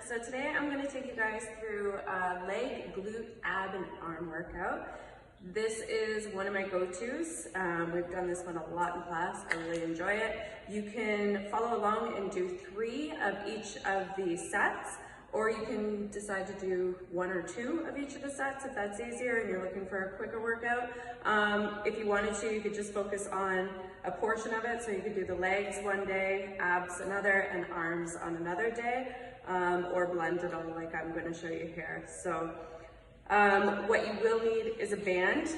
So today I'm going to take you guys through a leg, glute, ab, and arm workout. This is one of my go-tos. We've done this one a lot in class. I really enjoy it. You can follow along and do 3 of each of the sets, or you can decide to do 1 or 2 of each of the sets if that's easier and you're looking for a quicker workout. If you wanted to, you could just focus on a portion of it. So you could do the legs one day, abs another, and arms on another day, or blend it all like I'm going to show you here. So what you will need is a band.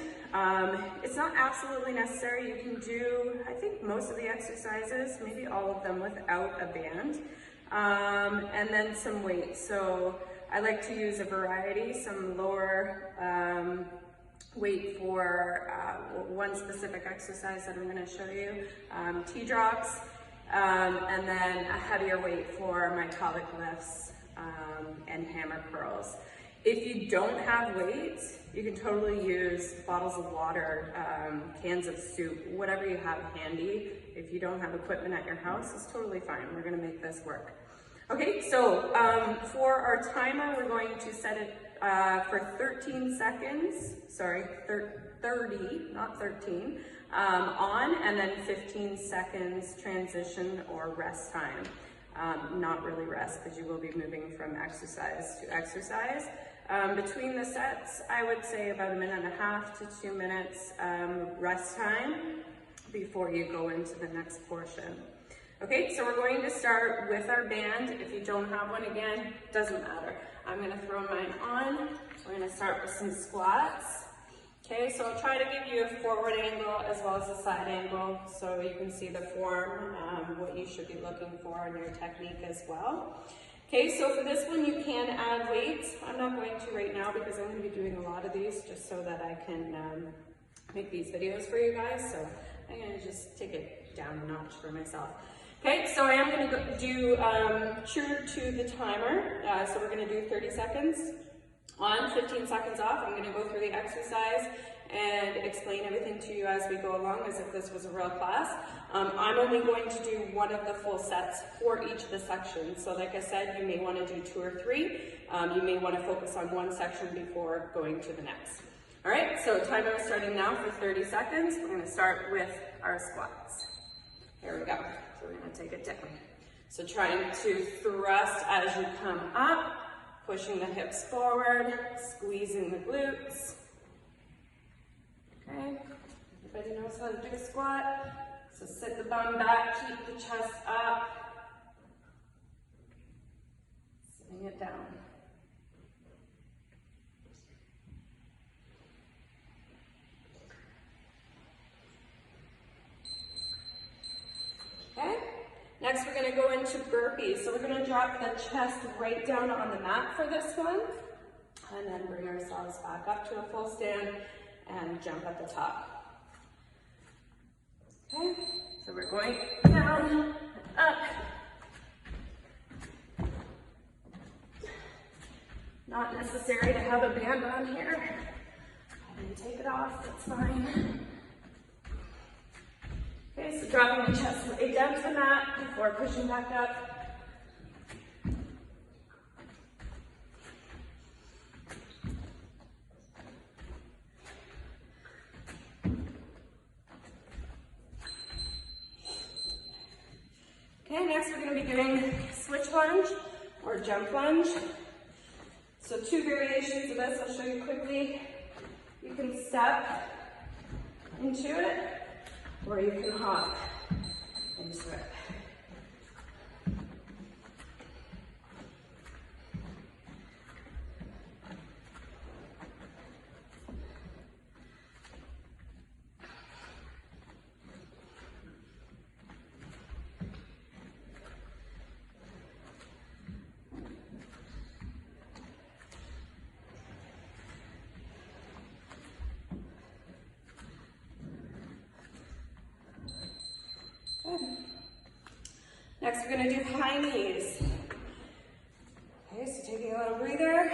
It's not absolutely necessary. You can do, I think, most of the exercises, maybe all of them without a band. And then some weights. So I like to use a variety, some lower weight for one specific exercise that I'm going to show you, T-drops, and then a heavier weight for my pelvic lifts and hammer curls. If you don't have weights, you can totally use bottles of water, cans of soup, whatever you have handy. If you don't have equipment at your house, it's totally fine. We're gonna make this work. Okay, so for our timer, we're going to set it for 13 seconds, sorry, 30, not 13, on, and then 15 seconds transition or rest time. Not really rest, because you will be moving from exercise to exercise. Between the sets, I would say about 1.5 to 2 minutes rest time before you go into the next portion. Okay, so we're going to start with our band. If you don't have one, again, doesn't matter. I'm gonna throw mine on. We're gonna start with some squats. Okay, so I'll try to give you a forward angle as well as a side angle so you can see the form, what you should be looking for in your technique as well. Okay, so for this one, you can add weights. I'm not going to right now because I'm going to be doing a lot of these just so that I can make these videos for you guys. So I'm going to just take it down a notch for myself. Okay, so I am going to do true to the timer. So we're going to do 30 seconds on, 15 seconds off. I'm going to go through the exercise and explain everything to you as we go along as if this was a real class. I'm only going to do 1 of the full sets for each of the sections. So like I said, you may want to do 2 or 3. You may want to focus on 1 section before going to the next. All right, so timer is starting now for 30 seconds. We're going to start with our squats. Here we go. So we're going to take it down. So trying to thrust as you come up, pushing the hips forward, squeezing the glutes. Okay, everybody knows how to do a squat. So sit the bum back, keep the chest up, sitting it down. Okay, next we're going to go into burpees. So we're going to drop the chest right down on the mat for this one, and then bring ourselves back up to a full stand and jump at the top. Okay, so we're going down, up. Not necessary to have a band on here. I can take it off, that's fine. Okay, so dropping the chest right down to the mat before pushing back up. Okay, next we're going to be doing switch lunge or jump lunge. So 2 variations of this, I'll show you quickly. You can step into it, or you can hop into it. Next, we're going to do high knees. Okay, so taking a little breather,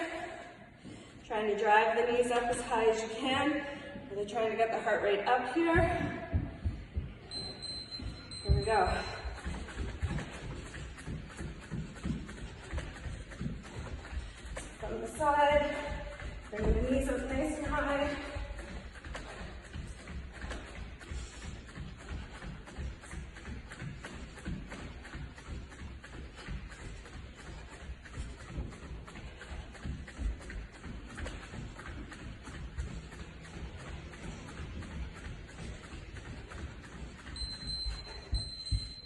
trying to drive the knees up as high as you can, really trying to get the heart rate up here. Here we go. on the side. Bring the knees up nice and high.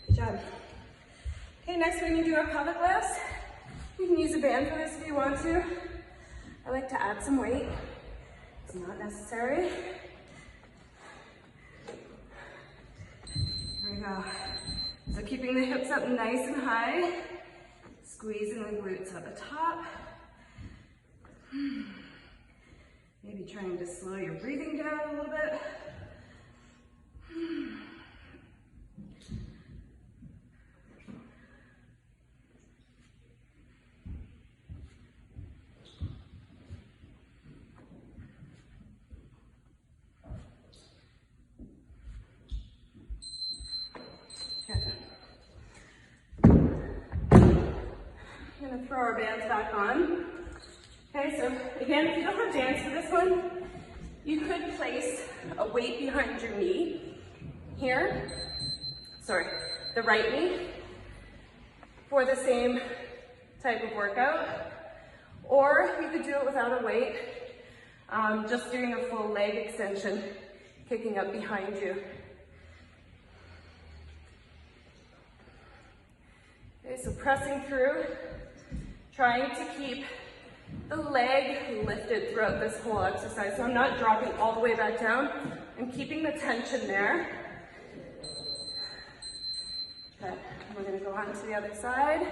Good job. Okay, next we're going to do our pelvic lifts. You can use a band for this if you want to. I like to add some weight. It's not necessary. There we go. So keeping the hips up nice and high. Squeezing the glutes at the top. Maybe trying to slow your breathing down a little bit. I'm going to throw our bands back on. Okay, so again, if you don't have bands for this one, you could place a weight behind your knee here, the right knee, for the same type of workout. Or you could do it without a weight, just doing a full leg extension, kicking up behind you. Okay, so pressing through, trying to keep the leg lifted throughout this whole exercise. So I'm not dropping all the way back down. I'm keeping the tension there. Okay, we're going to go on to the other side.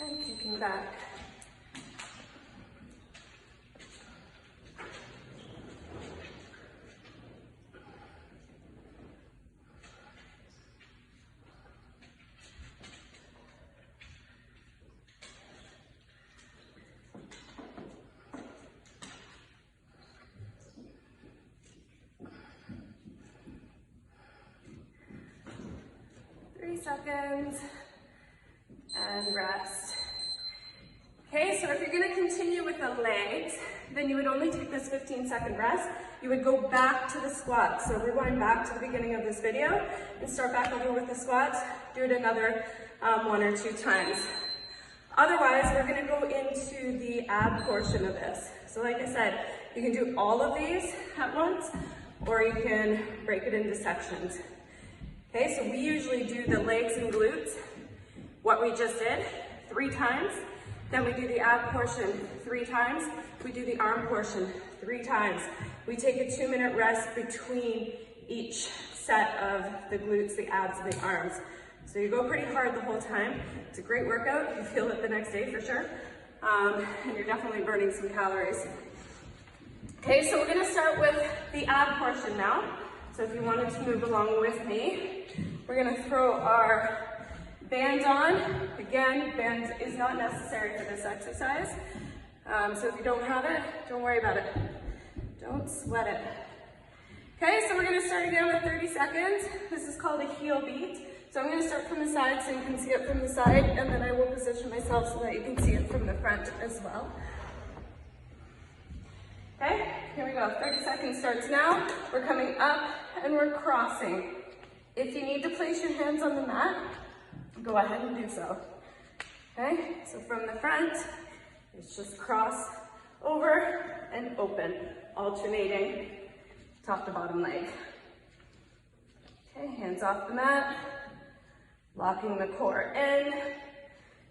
And kicking back. Seconds and rest. Okay, so if you're going to continue with the legs, then you would only take this 15-second rest. You would go back to the squats. So rewind back to the beginning of this video and start back over with the squats. Do it another 1 or 2 times. Otherwise, we're going to go into the ab portion of this. So like I said, you can do all of these at once, or you can break it into sections. Okay, so we usually do the legs and glutes, what we just did, 3 times. Then we do the ab portion 3 times. We do the arm portion 3 times. We take a 2-minute rest between each set of the glutes, the abs, and the arms. So you go pretty hard the whole time. It's a great workout. You feel it the next day for sure. And you're definitely burning some calories. Okay, so we're gonna start with the ab portion now. So if you wanted to move along with me, we're gonna throw our band on. Again, band is not necessary for this exercise. So if you don't have it, don't worry about it. Don't sweat it. Okay, so we're gonna start again with 30 seconds. This is called a heel beat. So I'm gonna start from the side so you can see it from the side, and then I will position myself so that you can see it from the front as well. Okay, here we go. 30 seconds starts now. We're coming up and we're crossing. If you need to place your hands on the mat, go ahead and do so. Okay, so from the front, it's just cross over and open, alternating top to bottom leg. Okay, hands off the mat, locking the core in,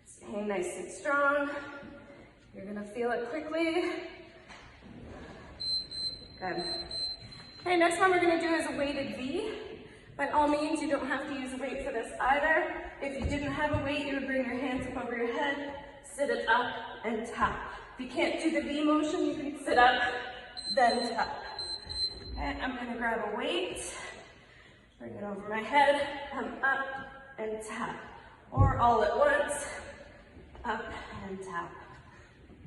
staying nice and strong. You're gonna feel it quickly. Good. Okay, next one we're gonna do is a weighted V. By all means, you don't have to use a weight for this either. If you didn't have a weight, you would bring your hands up over your head, sit it up, and tap. If you can't do the V motion, you can sit up, then tap. Okay, I'm gonna grab a weight, bring it over my head, come up, and tap. Or all at once, up and tap.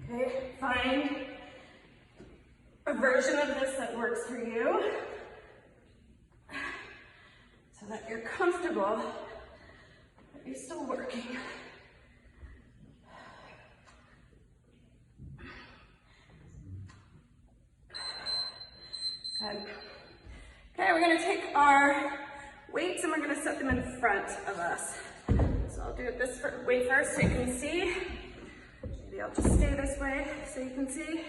Okay, find a version of this that works for you so that you're comfortable, but you're still working. Good. Okay, we're gonna take our weights and we're gonna set them in front of us. So I'll do it this way first so you can see. Maybe I'll just stay this way so you can see.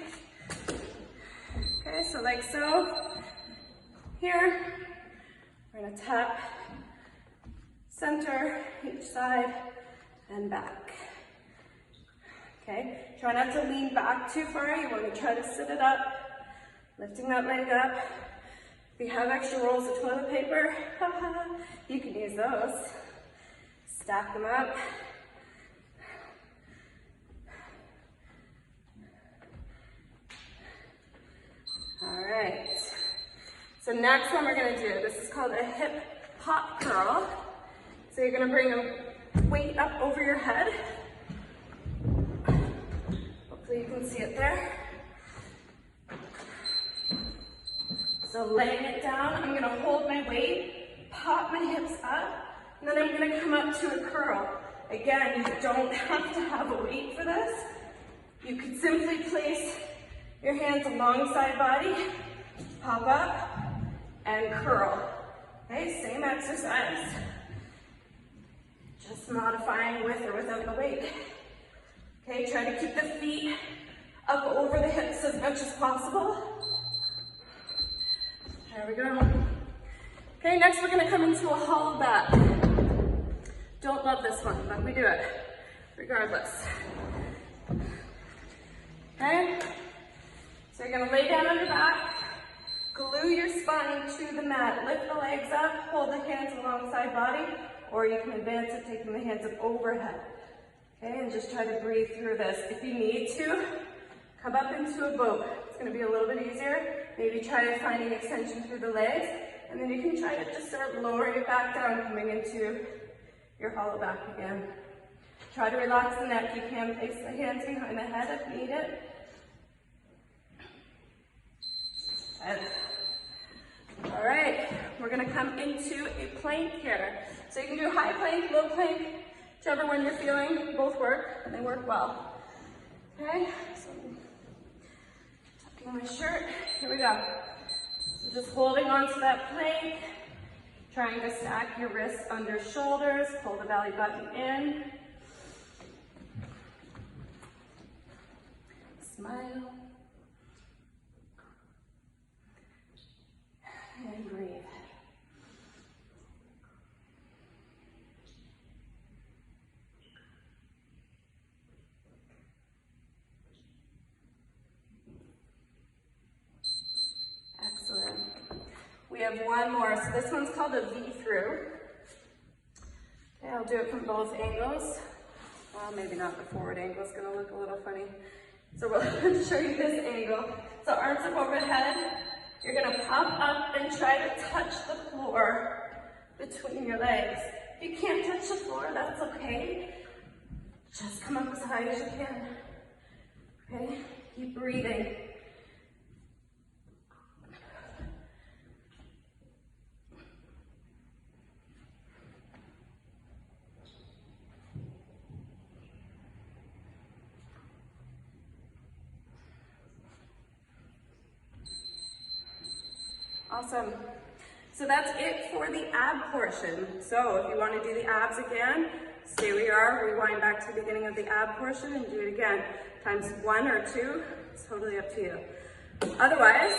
Okay, so like so. Here, we're gonna tap center, each side, and back. Okay, try not to lean back too far. You wanna try to sit it up, lifting that leg up. If you have extra rolls of toilet paper, you can use those. Stack them up. All right. So next one we're gonna do, this is called a hip pop curl. So you're gonna bring a weight up over your head. Hopefully you can see it there. So laying it down, I'm gonna hold my weight, pop my hips up, and then I'm gonna come up to a curl. Again, you don't have to have a weight for this. You could simply place your hands alongside body, pop up, and curl. Okay, same exercise. Just modifying with or without the weight. Okay, try to keep the feet up over the hips as much as possible. There we go. Okay, next we're gonna come into a hollow back. Don't love this one, but we do it regardless. Okay, so you're gonna lay down on your back, glue your spine to the mat, lift the legs up, hold the hands alongside body, or you can advance it, taking the hands up overhead. Okay, and just try to breathe through this. If you need to, come up into a boat. It's gonna be a little bit easier. Maybe try finding extension through the legs, and then you can try to just start lowering it back down, coming into your hollow back again. Try to relax the neck. You can place the hands behind the head if needed. And, all right, we're gonna come into a plank here. So you can do high plank, low plank, whichever one you're feeling. Both work, and they work well. Okay, so tucking my shirt, here we go. So just holding on to that plank, trying to stack your wrists under shoulders, pull the belly button in. Smile. And breathe. Excellent. We have one more. So this one's called a V through. Okay, I'll do it from both angles. Well, maybe not the forward angle. It's going to look a little funny. So we'll show you this angle. So arms up overhead. You're gonna pop up and try to touch the floor between your legs. If you can't touch the floor, that's okay. Just come up as high as you can. Okay, keep breathing. Awesome. So that's it for the ab portion. So if you want to do the abs again, stay where you are, rewind back to the beginning of the ab portion and do it again. Times 1 or 2, it's totally up to you. Otherwise,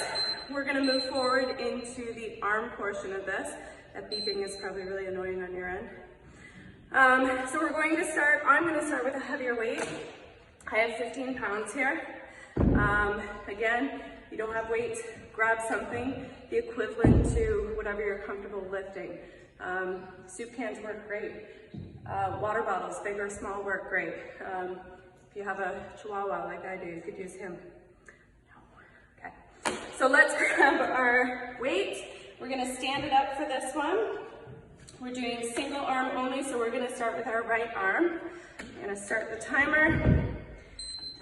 we're going to move forward into the arm portion of this. That beeping is probably really annoying on your end. So we're going to start, I'm going to start with a heavier weight. I have 15 pounds here. Again, you don't have weight, grab something the equivalent to whatever you're comfortable lifting. Soup cans work great. Water bottles, big or small, work great. If you have a chihuahua like I do, you could use him. Okay, so let's grab our weight. We're gonna stand it up for this one. We're doing single arm only, so we're gonna start with our right arm. I'm gonna start the timer.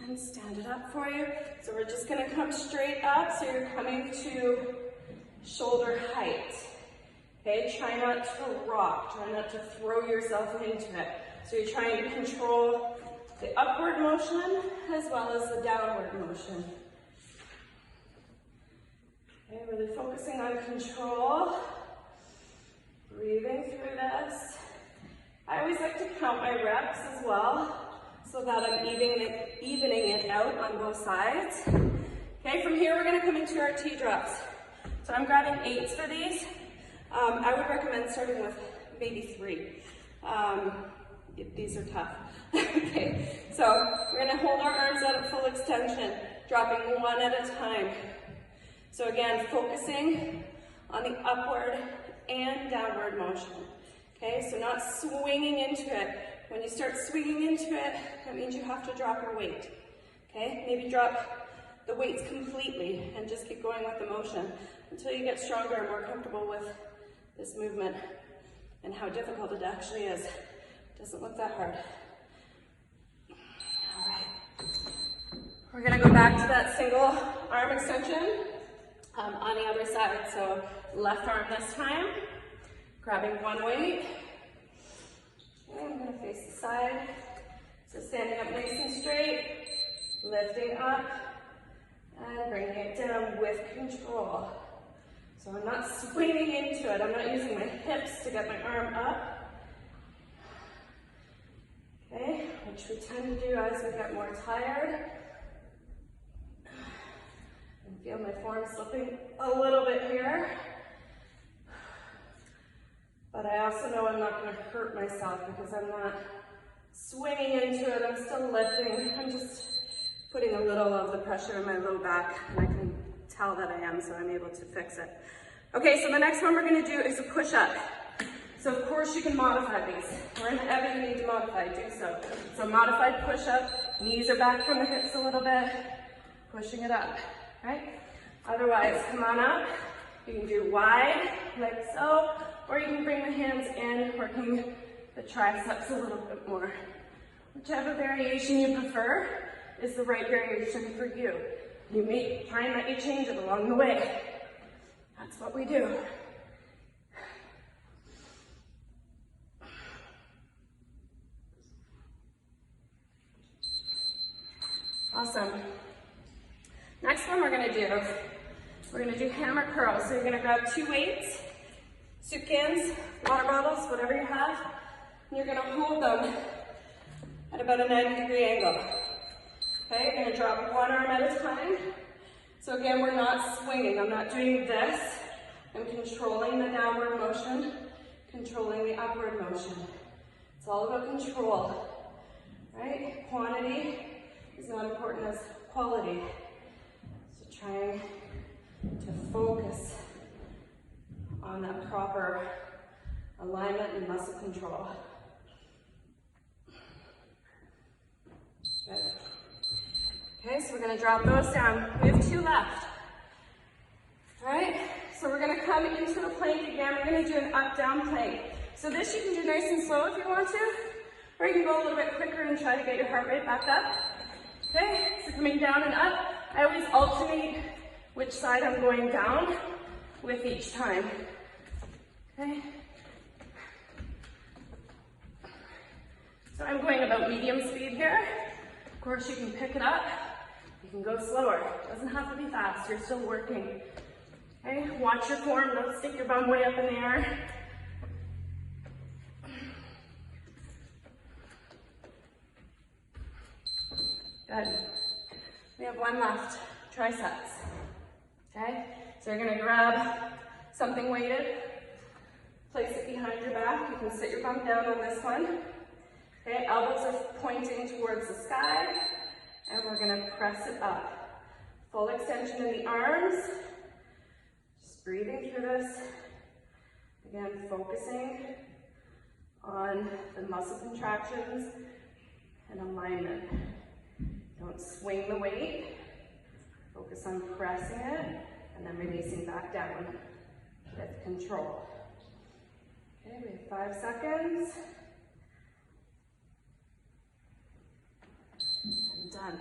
and stand it up for you. So we're just gonna come straight up, so you're coming to shoulder height. Okay, try not to rock, try not to throw yourself into it. So you're trying to control the upward motion as well as the downward motion. Okay, really focusing on control, breathing through this. I always like to count my reps as well, so that I'm evening it out on both sides. Okay, from here we're gonna come into our T-drops. So I'm grabbing 8s for these. I would recommend starting with maybe 3. These are tough. Okay, so we're gonna hold our arms out at full extension, dropping 1 at a time. So again, focusing on the upward and downward motion. Okay, so not swinging into it. When you start swinging into it, that means you have to drop your weight. Okay, maybe drop the weights completely and just keep going with the motion until you get stronger and more comfortable with this movement and how difficult it actually is. It doesn't look that hard. All right, we're gonna go back to that single arm extension on the other side. So left arm this time, grabbing 1 weight. Okay, I'm gonna face the side. So standing up nice and straight, lifting up, and bringing it down with control. So I'm not swinging into it. I'm not using my hips to get my arm up. Okay, which we tend to do as we get more tired. And feel my form slipping a little bit here. But I also know I'm not going to hurt myself because I'm not swinging into it. I'm still lifting. I'm just putting a little of the pressure in my low back, and I can tell that I am, so I'm able to fix it. Okay, so the next one we're going to do is a push-up. So of course you can modify these. Wherever you need to modify, do so. So modified push-up, knees are back from the hips a little bit, pushing it up, right? Otherwise, come on up. You can do wide, like so, or you can bring the hands in, working the triceps a little bit more. Whichever variation you prefer is the right variation for you. You may find that you change it along the way. That's what we do. Awesome. Next one we're gonna do hammer curls. So you're gonna grab 2 weights, soup cans, water bottles, whatever you have, and you're gonna hold them at about a 90-degree angle. Okay, you're gonna drop 1 arm at a time. So again, we're not swinging. I'm not doing this. I'm controlling the downward motion, controlling the upward motion. It's all about control, right? Quantity is not important as quality. So trying to focus on that proper alignment and muscle control. Good. Okay, so we're gonna drop those down. We have 2 left. All right, so we're gonna come into a plank again. We're gonna do an up-down plank. So this you can do nice and slow if you want to, or you can go a little bit quicker and try to get your heart rate back up. Okay, so coming down and up. I always alternate which side I'm going down with each time. Okay. So I'm going about medium speed here. Of course, you can pick it up. You can go slower. It doesn't have to be fast. You're still working. Okay, watch your form. Don't stick your bum way up in the air. Good. We have 1 left. Triceps. Okay, so you're gonna grab something weighted, place it behind your back. You can sit your bum down on this one. Okay, elbows are pointing towards the sky, and we're gonna press it up. Full extension in the arms. Just breathing through this. Again, focusing on the muscle contractions and alignment. Don't swing the weight. Focus on pressing it and then releasing back down with control. Okay, we have 5 seconds. And done.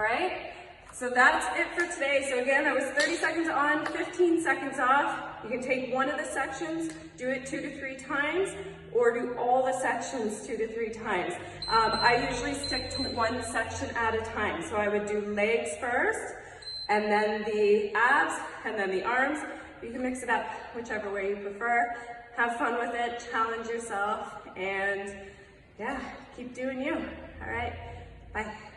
right? So that's it for today. So again, that was 30 seconds on, 15 seconds off. You can take one of the sections, do it 2 to 3 times, or do all the sections 2 to 3 times. I usually stick to one section at a time. So I would do legs first, and then the abs, and then the arms. You can mix it up whichever way you prefer. Have fun with it, challenge yourself, and yeah, keep doing you. All right, bye.